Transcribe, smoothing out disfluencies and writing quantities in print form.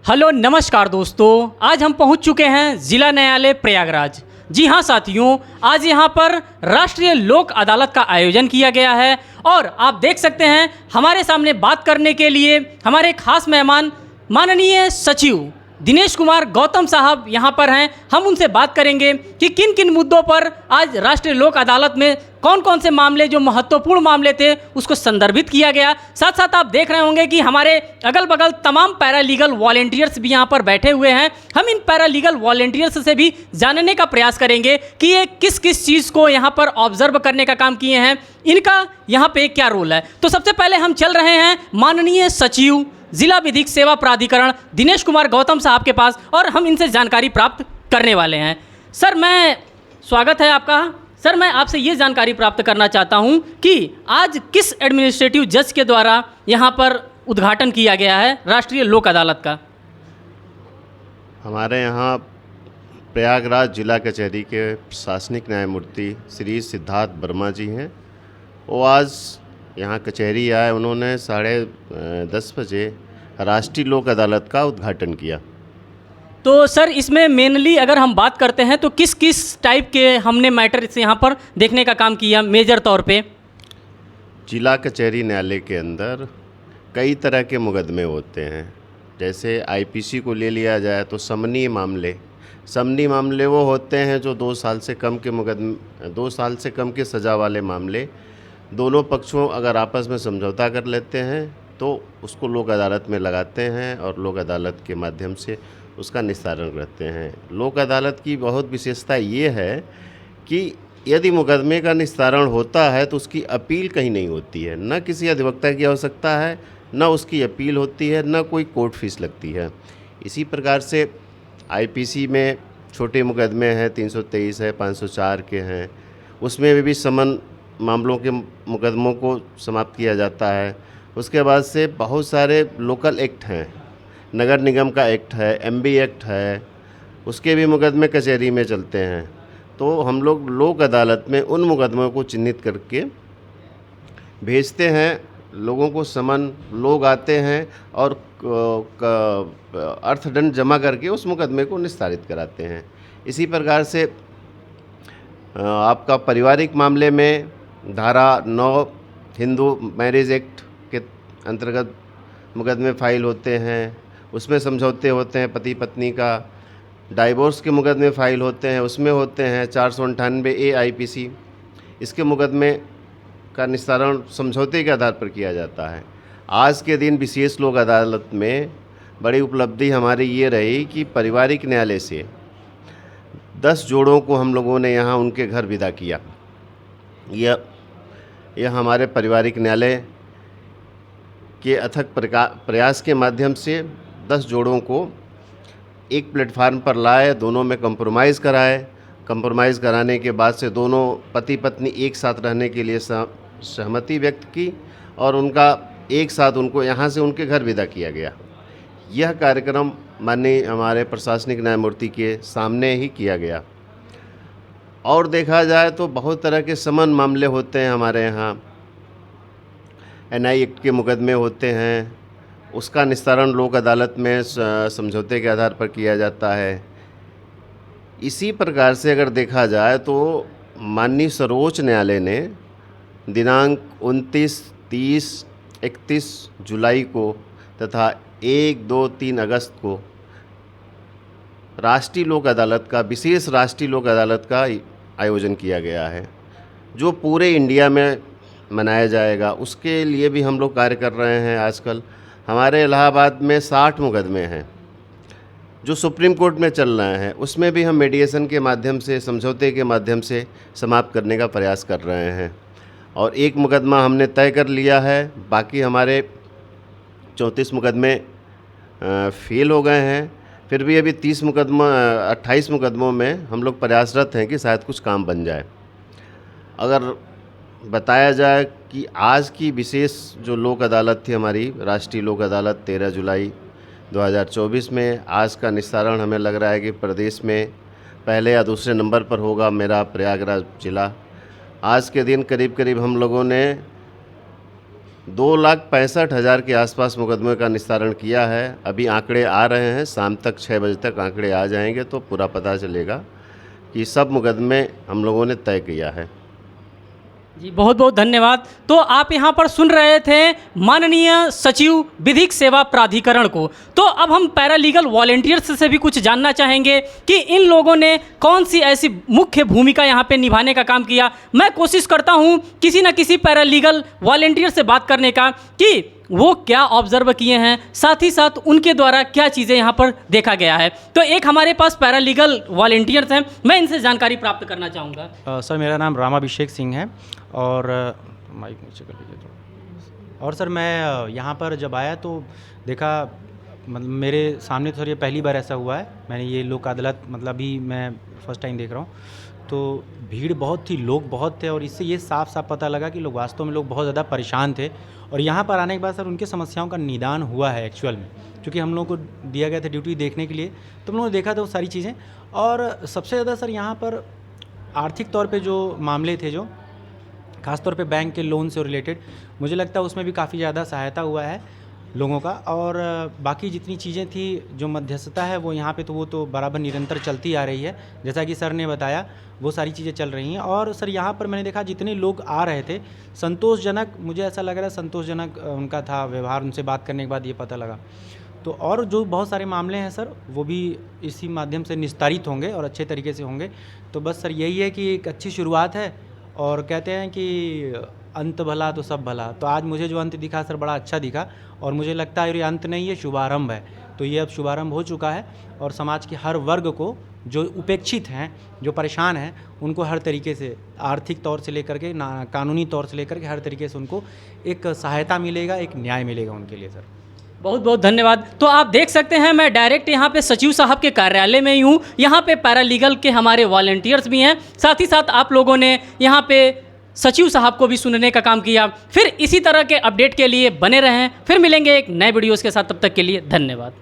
Hello नमस्कार दोस्तों, आज हम पहुंच चुके हैं जिला न्यायालय प्रयागराज। जी हां साथियों, आज यहां पर राष्ट्रीय लोक अदालत का आयोजन किया गया है और आप देख सकते हैं हमारे सामने बात करने के लिए हमारे खास मेहमान माननीय सचिव दिनेश कुमार गौतम साहब यहां पर हैं। हम उनसे बात करेंगे कि किन किन मुद्दों पर आज राष्ट्रीय लोक अदालत में कौन कौन से मामले जो महत्वपूर्ण मामले थे उसको संदर्भित किया गया। साथ साथ आप देख रहे होंगे कि हमारे अगल बगल तमाम पैरालीगल वॉलेंटियर्स भी यहाँ पर बैठे हुए हैं। हम इन पैरालीगल वॉलेंटियर्स से भी जानने का प्रयास करेंगे कि ये किस किस चीज़ को यहाँ पर ऑब्जर्व करने का काम किए हैं, इनका यहाँ पे क्या रोल है। तो सबसे पहले हम चल रहे हैं माननीय सचिव जिला विधिक सेवा प्राधिकरण दिनेश कुमार गौतम साहब के पास और हम इनसे जानकारी प्राप्त करने वाले हैं। सर, मैं स्वागत है आपका। सर, मैं आपसे ये जानकारी प्राप्त करना चाहता हूँ कि आज किस एडमिनिस्ट्रेटिव जज के द्वारा यहाँ पर उद्घाटन किया गया है राष्ट्रीय लोक अदालत का। हमारे यहाँ प्रयागराज जिला कचहरी के प्रशासनिक न्यायमूर्ति श्री सिद्धार्थ वर्मा जी हैं। वो आज यहाँ कचहरी आए, उन्होंने 10:30 बजे राष्ट्रीय लोक अदालत का उद्घाटन किया। तो सर, इसमें मेनली अगर हम बात करते हैं तो किस किस टाइप के हमने मैटर से यहाँ पर देखने का काम किया मेजर तौर पे। जिला कचहरी न्यायालय के अंदर कई तरह के मुकदमे होते हैं। जैसे आईपीसी को ले लिया जाए तो समनी मामले वो होते हैं जो 2 साल से कम के मुकदमे 2 साल से कम के सज़ा वाले मामले, दोनों पक्षों अगर आपस में समझौता कर लेते हैं तो उसको लोक अदालत में लगाते हैं और लोक अदालत के माध्यम से उसका निस्तारण करते हैं। लोक अदालत की बहुत विशेषता ये है कि यदि मुकदमे का निस्तारण होता है तो उसकी अपील कहीं नहीं होती है, न किसी अधिवक्ता की आवश्यकता है, न उसकी अपील होती है, न कोई कोर्ट फीस लगती है। इसी प्रकार से आईपीसी में छोटे मुकदमे हैं, 323 है, 504 के हैं, उसमें भी समन मामलों के मुकदमों को समाप्त किया जाता है। उसके बाद से बहुत सारे लोकल एक्ट हैं, नगर निगम का एक्ट है, एमबी एक्ट है, उसके भी मुकदमे कचहरी में चलते हैं। तो हम लोग लोक अदालत में उन मुकदमों को चिन्हित करके भेजते हैं, लोगों को समन, लोग आते हैं और अर्थदंड जमा करके उस मुकदमे को निस्तारित कराते हैं। इसी प्रकार से आपका पारिवारिक मामले में धारा 9 हिंदू मैरिज एक्ट के अंतर्गत मुकदमे फाइल होते हैं, उसमें समझौते होते हैं। पति पत्नी का डाइवोर्स के मुकदमे फाइल होते हैं, उसमें होते हैं 498A आईपीसी। इसके मुकदमे का निस्तारण समझौते के आधार पर किया जाता है। आज के दिन विशेष लोक अदालत में बड़ी उपलब्धि हमारी ये रही कि पारिवारिक न्यायालय से 10 जोड़ों को हम लोगों ने यहाँ उनके घर विदा किया। यह हमारे पारिवारिक न्यायालय के अथक प्रयास के माध्यम से 10 जोड़ों को एक प्लेटफार्म पर लाए, दोनों में कंप्रोमाइज़ कराए। कंप्रोमाइज़ कराने के बाद से दोनों पति पत्नी एक साथ रहने के लिए सहमति व्यक्त की और उनका एक साथ उनको यहाँ से उनके घर विदा किया गया। यह कार्यक्रम माननीय हमारे प्रशासनिक न्यायमूर्ति के सामने ही किया गया। और देखा जाए तो बहुत तरह के समन मामले होते हैं हमारे यहाँ। एनआई एक्ट के मुकदमे होते हैं, उसका निस्तारण लोक अदालत में समझौते के आधार पर किया जाता है। इसी प्रकार से अगर देखा जाए तो माननीय सर्वोच्च न्यायालय ने दिनांक 29, 30, 31 जुलाई को तथा 1, 2, 3 अगस्त को राष्ट्रीय लोक अदालत का, विशेष राष्ट्रीय लोक अदालत का आयोजन किया गया है, जो पूरे इंडिया में मनाया जाएगा। उसके लिए भी हम लोग कार्य कर रहे हैं। आजकल हमारे इलाहाबाद में 60 मुकदमे हैं जो सुप्रीम कोर्ट में चल रहे हैं, उसमें भी हम मीडिएशन के माध्यम से, समझौते के माध्यम से समाप्त करने का प्रयास कर रहे हैं। और एक मुकदमा हमने तय कर लिया है, बाकी हमारे 34 मुकदमे फेल हो गए हैं। फिर भी अभी 28 मुकदमों में हम लोग प्रयासरत हैं कि शायद कुछ काम बन जाए। अगर बताया जाए कि आज की विशेष जो लोक अदालत थी हमारी, राष्ट्रीय लोक अदालत 13 जुलाई 2024 में, आज का निस्तारण हमें लग रहा है कि प्रदेश में पहले या दूसरे नंबर पर होगा मेरा प्रयागराज जिला। आज के दिन करीब करीब हम लोगों ने 2,65,000 के आसपास मुकदमे का निस्तारण किया है। अभी आंकड़े आ रहे हैं, शाम तक 6 बजे तक आंकड़े आ जाएंगे तो पूरा पता चलेगा कि सब मुकदमे हम लोगों ने तय किया है। जी बहुत बहुत धन्यवाद। तो आप यहाँ पर सुन रहे थे माननीय सचिव विधिक सेवा प्राधिकरण को। तो अब हम पैरालीगल वॉलेंटियर्स से भी कुछ जानना चाहेंगे कि इन लोगों ने कौन सी ऐसी मुख्य भूमिका यहाँ पे निभाने का काम किया। मैं कोशिश करता हूँ किसी न किसी पैरालीगल वॉलेंटियर से बात करने का कि वो क्या ऑब्जर्व किए हैं, साथ ही साथ उनके द्वारा क्या चीज़ें यहाँ पर देखा गया है। तो एक हमारे पास पैरालीगल वॉलेंटियर्स हैं, मैं इनसे जानकारी प्राप्त करना चाहूँगा। सर मेरा नाम रामाभिषेक सिंह है और माइक नीचे कर लीजिए थोड़ा। और सर मैं यहाँ पर जब आया तो देखा, मतलब मेरे सामने तो सर ये पहली बार ऐसा हुआ है, मैंने ये लोक अदालत मतलब अभी मैं फर्स्ट टाइम देख रहा हूँ। तो भीड़ बहुत थी, लोग बहुत थे और इससे ये साफ साफ पता लगा कि लोग वास्तव में लोग बहुत ज़्यादा परेशान थे। और यहाँ पर आने के बाद सर उनकी समस्याओं का निदान हुआ है एक्चुअल में, क्योंकि हम लोगों को दिया गया था ड्यूटी देखने के लिए, तो हम लोगों ने देखा था वो सारी चीज़ें। और सबसे ज़्यादा सर यहाँ पर आर्थिक तौर पे जो मामले थे, जो खासतौर पे बैंक के लोन से रिलेटेड, मुझे लगता है उसमें भी काफ़ी ज़्यादा सहायता हुआ है लोगों का। और बाकी जितनी चीज़ें थी जो मध्यस्थता है वो यहाँ पे तो वो तो बराबर निरंतर चलती आ रही है, जैसा कि सर ने बताया वो सारी चीज़ें चल रही हैं। और सर यहाँ पर मैंने देखा जितने लोग आ रहे थे संतोषजनक, मुझे ऐसा लग रहा है संतोषजनक उनका था व्यवहार, उनसे बात करने के बाद ये पता लगा। तो और जो बहुत सारे मामले हैं सर वो भी इसी माध्यम से निस्तारित होंगे और अच्छे तरीके से होंगे। तो बस सर यही है कि एक अच्छी शुरुआत है और कहते हैं कि अंत भला तो सब भला। तो आज मुझे जो अंत दिखा सर बड़ा अच्छा दिखा और मुझे लगता है ये अंत नहीं, ये शुभारंभ है। तो ये अब शुभारंभ हो चुका है और समाज के हर वर्ग को जो उपेक्षित हैं, जो परेशान हैं, उनको हर तरीके से आर्थिक तौर से लेकर के कानूनी तौर से लेकर के हर तरीके से उनको एक सहायता मिलेगा, एक न्याय मिलेगा उनके लिए सर। बहुत बहुत धन्यवाद। तो आप देख सकते हैं मैं डायरेक्ट यहाँ पे सचिव साहब के कार्यालय में ही हूँ। यहाँ पे पैरालीगल के हमारे वॉलेंटियर्स भी हैं, साथ ही साथ आप लोगों ने यहाँ पे सचिव साहब को भी सुनने का काम किया। फिर इसी तरह के अपडेट के लिए बने रहें, फिर मिलेंगे एक नए वीडियोज़ के साथ, तब तक के लिए धन्यवाद।